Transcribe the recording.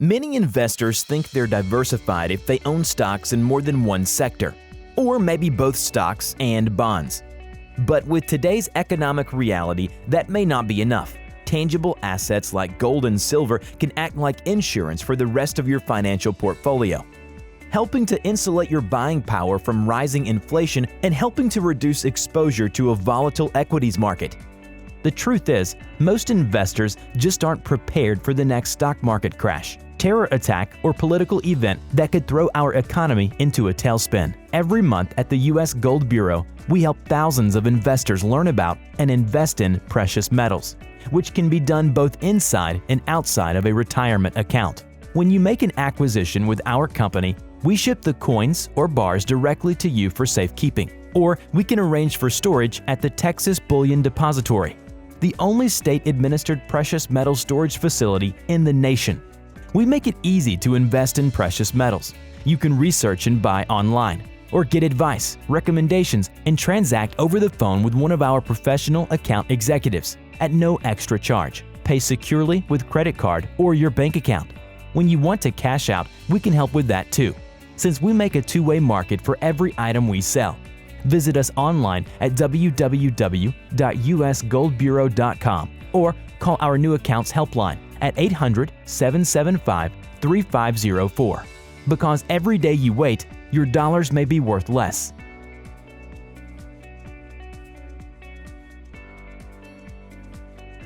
Many investors think they're diversified if they own stocks in more than one sector, or maybe both stocks and bonds. But with today's economic reality, that may not be enough. Tangible assets like gold and silver can act like insurance for the rest of your financial portfolio, helping to insulate your buying power from rising inflation and helping to reduce exposure to a volatile equities market. The truth is, most investors just aren't prepared for the next stock market crash, terror attack, or political event that could throw our economy into a tailspin. Every month at the U.S. Gold Bureau, we help thousands of investors learn about and invest in precious metals, which can be done both inside and outside of a retirement account. When you make an acquisition with our company, we ship the coins or bars directly to you for safekeeping, or we can arrange for storage at the Texas Bullion Depository, the only state-administered precious metal storage facility in the nation. We make it easy to invest in precious metals. You can research and buy online, or get advice, recommendations, and transact over the phone with one of our professional account executives at no extra charge. Pay securely with credit card or your bank account. When you want to cash out, we can help with that too, since we make a two-way market for every item we sell. Visit us online at www.usgoldbureau.com or call our new accounts helpline at 800-775-3504. Because every day you wait, your dollars may be worth less.